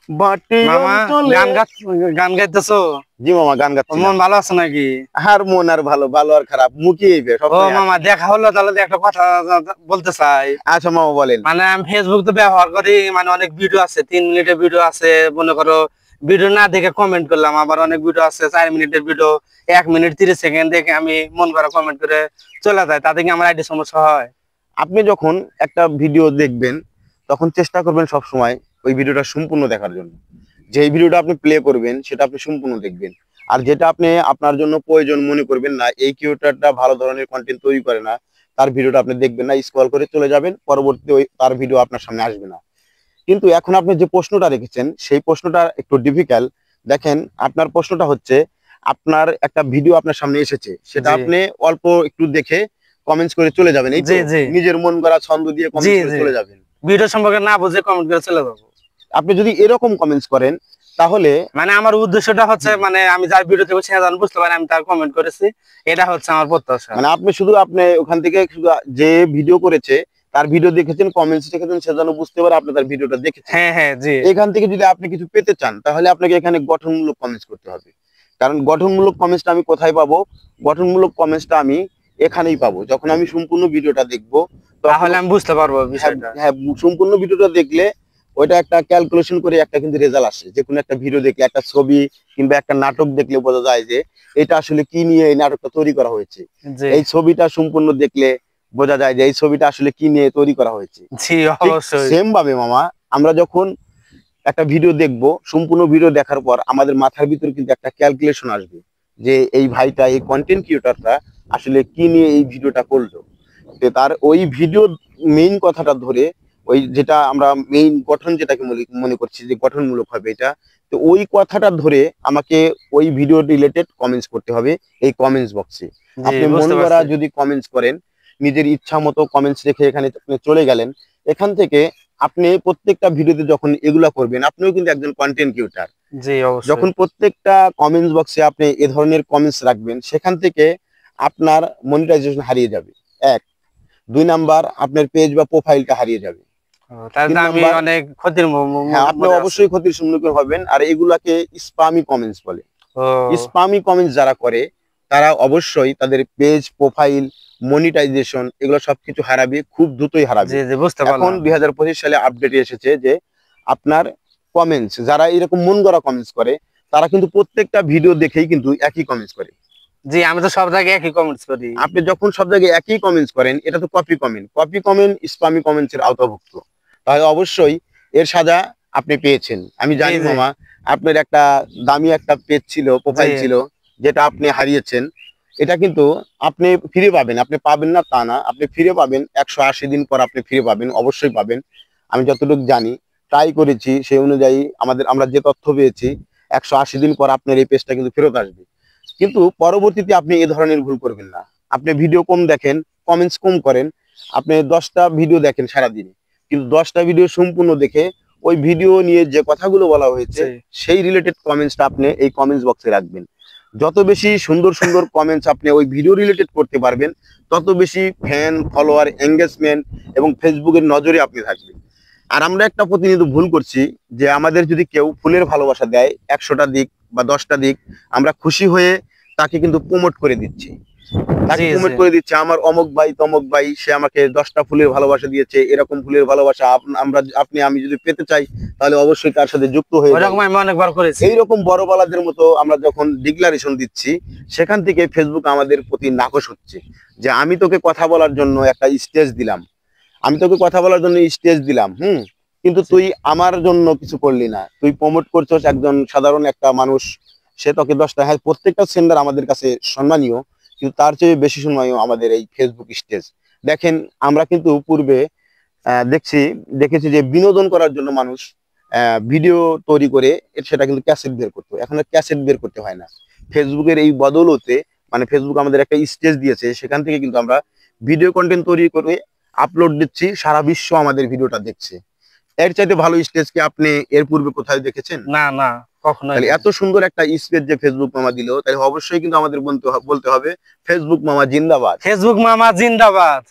বাটি মামা গান গাইতেছো? জি মামা গান গাচ্ছি। মন ভালো আছে নাকি? আর মন আর ভালো, ভালো আর খারাপ মুখিয়ে সব। ও মামা দেখা হলো, তাহলে একটা কথা বলতে চাই। আচ্ছা মামা বলেন। মানে আমি ফেসবুক তো ব্যবহার করি, মানে অনেক ভিডিও আছে, 3 মিনিটের ভিডিও আছে, মনে করো ভিডিও না দেখে কমেন্ট করলাম। আবার অনেক ভিডিও আছে 4 মিনিটের ভিডিও, 1 মিনিট 30 সেকেন্ড দেখে আমি মন করা কমেন্ট করে চলে যায়, তাতে কি আমার আইডি সমস্যা হয়? আপনি যখন একটা ভিডিও দেখবেন তখন চেষ্টা করবেন সব সময় ওই ভিডিওটা সম্পূর্ণ দেখার জন্য। যে ভিডিওটা আপনি প্লে করবেন সেটা আপনি সম্পূর্ণ দেখবেন। আর যেটা আপনি আপনার জন্য প্রয়োজন মনে করবেন না, এই ক্রিয়েটরটা ভালো ধরনের কন্টেন্ট তৈরি করে না, তার ভিডিওটা আপনি দেখবেন না, স্ক্রল করে চলে যাবেন, পরবর্তীতে ওই তার ভিডিও আপনার সামনে আসবে না। কিন্তু এখন আপনি যে প্রশ্নটা রেখেছেন সেই প্রশ্নটা একটু ডিফিকাল্ট। দেখেন আপনার প্রশ্নটা হচ্ছে, আপনার একটা ভিডিও আপনার সামনে এসেছে, সেটা আপনি অল্প একটু দেখে কমেন্টস করে চলে যাবেন, এই তো নিজের মন গড়া ছন্দ দিয়ে কমেন্টস করে চলে যাবেন, ভিডিও সম্পর্কে না বুঝে কমেন্ট করে চলে যাবো। আপনি যদি এরকম কমেন্টস করেন তাহলে মানে আমার উদ্দেশ্যটা হচ্ছে, মানে আমি যার ভিডিও থেকে সে জান বুঝতে পারি আমি তার কমেন্ট করেছি, এটা হচ্ছে আমার প্রত্যাশা। মানে আপনি শুধু ওখান থেকে শুধু যে ভিডিও করেছে তার ভিডিও দেখেছেন, কমেন্টস লিখেছেন, সে যেন বুঝতে পারে আপনি তার ভিডিওটা দেখেছেন। হ্যাঁ হ্যাঁ জি। এখান থেকে যদি আপনি কিছু পেতে চান তাহলে আপনাকে এখানে গঠনমূলক কমেন্টস করতে হবে। কারণ গঠনমূলক কমেন্টসটা আমি কোথায় পাবো? গঠনমূলক কমেন্টসটা আমি এখানেই পাবো। যখন আমি সম্পূর্ণ ভিডিওটা দেখবো তাহলে আমি বুঝতে পারবো বিষয়টা। হ্যাঁ, সম্পূর্ণ ভিডিওটা দেখলে ওইটা একটা ক্যালকুলেশন করে একটা কিন্তু রেজাল্ট আসে। যে কোনো একটা ভিডিও দেখলে, একটা ছবি কিংবা একটা নাটক দেখলে বোঝা যায় যে এটা আসলে কি নিয়ে এই নাটকটা তৈরি করা হয়েছে। এই ছবিটা সম্পূর্ণ দেখলে বোঝা যায় যে এই ছবিটা আসলে কি নিয়ে তৈরি করা হয়েছে। সেম ভাবে মামা, আমরা যখন একটা ভিডিও দেখবো, সম্পূর্ণ ভিডিও দেখার পর আমাদের মাথার ভিতরে কিন্তু একটা ক্যালকুলেশন আসবে যে এই ভাইটা, এই কন্টেন্ট ক্রিয়েটরটা আসলে কি নিয়ে এই ভিডিওটা করলো। তার ওই ভিডিও মেইন কথাটা ধরে, ওই যেটা আমরা মেইন গঠন যেটাকে মনে করছি যে গঠনমূলক হবে এটা, তো ওই কথাটা ধরে আমাকে ওই ভিডিও রিলেটেড কমেন্টস করতে হবে এই কমেন্টস বক্সে। আপনি মন গড়া যদি কমেন্টস করেন, নিজের ইচ্ছা মতো কমেন্টস রেখে এখানে চলে গেলেন, এখান থেকে আপনি প্রত্যেকটা ভিডিওতে যখন এগুলা করবেন আপনিও কিন্তু একজন কন্টেন্ট ক্রিয়েটর। যখন প্রত্যেকটা কমেন্টস বক্সে আপনি এ ধরনের কমেন্টস রাখবেন, সেখান থেকে আপনার মনিটাইজেশন হারিয়ে যাবে, 1। 2 নাম্বার, আপনার পেজ বা প্রোফাইলটা হারিয়ে যাবে। আপনি অবশ্যই ক্ষতির সম্মুখীন হবেন। আর এগুলাকে স্প্যামি কমেন্টস বলে। স্প্যামি কমেন্টস যারা করে তারা অবশ্যই তাদের পেজ, প্রোফাইল, মনিটাইজেশন এগুলো সবকিছু হারাবে, খুব দ্রুতই হারাবে। এখন 2025 সালে আপডেট এসেছে যে আপনার কমেন্টস, যারা এরকম মন গড়া কমেন্টস করে তারা কিন্তু প্রত্যেকটা ভিডিও দেখেই কিন্তু একই কমেন্টস করে। জি, আমি তো সব জায়গায় একই কমেন্টস করি। আপনি যখন সব জায়গায় একই কমেন্টস করেন, এটা তো copy comment. Copy comment spammy comments এর আওতাভুক্ত। তাহলে অবশ্যই এর সাজা আপনি পেয়েছেন। আমি জানি মামা, আপনার একটা দামি একটা পেজ ছিল, প্রোফাইল ছিল, যেটা আপনি হারিয়েছেন। এটা কিন্তু আপনি ফিরে পাবেন, আপনি পাবেন না তা না, আপনি ফিরে পাবেন। 180 দিন পর আপনি ফিরে পাবেন, অবশ্যই পাবেন। আমি যতটুকু জানি, ট্রাই করেছি, সেই অনুযায়ী আমরা যে তথ্য পেয়েছি, 180 দিন পর আপনার এই পেজটা কিন্তু ফেরত আসবে। কিন্তু পরবর্তীতে আপনি এ ধরনের ভুল করবেন না। আপনি ভিডিও কম দেখেন, কমেন্টস কম করেন, আপনি 10টা ভিডিও দেখেন সারাদিনে, কিন্তু 10টা ভিডিও সম্পূর্ণ দেখে ওই ভিডিও নিয়ে যে কথাগুলো বলা হয়েছে সেই রিলেটেড কমেন্টসটা আপনি এই কমেন্টস বক্সে রাখবেন। যত বেশি সুন্দর সুন্দর কমেন্টস আপনি ওই ভিডিও রিলেটেড করতে পারবেন, তত বেশি ফ্যান, ফলোয়ার, এঙ্গেজমেন্ট এবং ফেসবুকের নজরে আপনি থাকবেন। আর আমরা একটা প্রতিনিয়ত ভুল করছি যে আমাদের যদি কেউ ফুলের ভালোবাসা দেয়, 100টা দিক বা 10টা দিক, আমরা খুশি হয়ে তাকে কিন্তু প্রমোট করে দিচ্ছি। আমার অমুক ভাই তমুক ভাই, সে আমাকে 10টা ফুলের ভালোবাসা দিয়েছে, এরকম ফুলের ভালোবাসা আমি যদি পেতে চাই তাহলে অবশ্যই তার সাথে যুক্ত হয়ে এইরকম বড় বালাদের মতো আমরা যখন ডিক্লারেশন দিচ্ছি, সেখান থেকে ফেসবুক আমাদের প্রতি নাকশ হচ্ছে যে আমি তোকে কথা বলার জন্য একটা স্টেজ দিলাম, কিন্তু তুই আমার জন্য কিছু করলি না। তুই প্রমোট করছিস একজন সাধারণ একটা মানুষ, সে তোকে 10টা, হ্যাঁ প্রত্যেকটা সেন্ডার আমাদের কাছে সম্মানীয়, কিন্তু তার চেয়ে বেশি সম্মানীয় আমাদের এই ফেসবুক স্টেজ। দেখেন, আমরা কিন্তু পূর্বে দেখেছি যে বিনোদন করার জন্য মানুষ ভিডিও তৈরি করে সেটা কিন্তু ক্যাসেট বের করতো। এখন আর ক্যাসেট বের করতে হয় না। ফেসবুকের এই বদৌলতে, মানে ফেসবুক আমাদের একটা স্টেজ দিয়েছে, সেখান থেকে কিন্তু আমরা ভিডিও কন্টেন্ট তৈরি করে আপলোড দিচ্ছি, সারা বিশ্ব আমাদের ভিডিওটা দেখছে। এর চাইতে ভালো স্টেজ কি আপনি এর পূর্বে কোথায় দেখেছেন? না না, কখনো। এত সুন্দর একটা স্পেস যে ফেসবুক মামা দিল, তাহলে অবশ্যই কিন্তু আমাদের বলতে হবে ফেসবুক মামা জিন্দাবাদ। ফেসবুক মামা জিন্দাবাদ।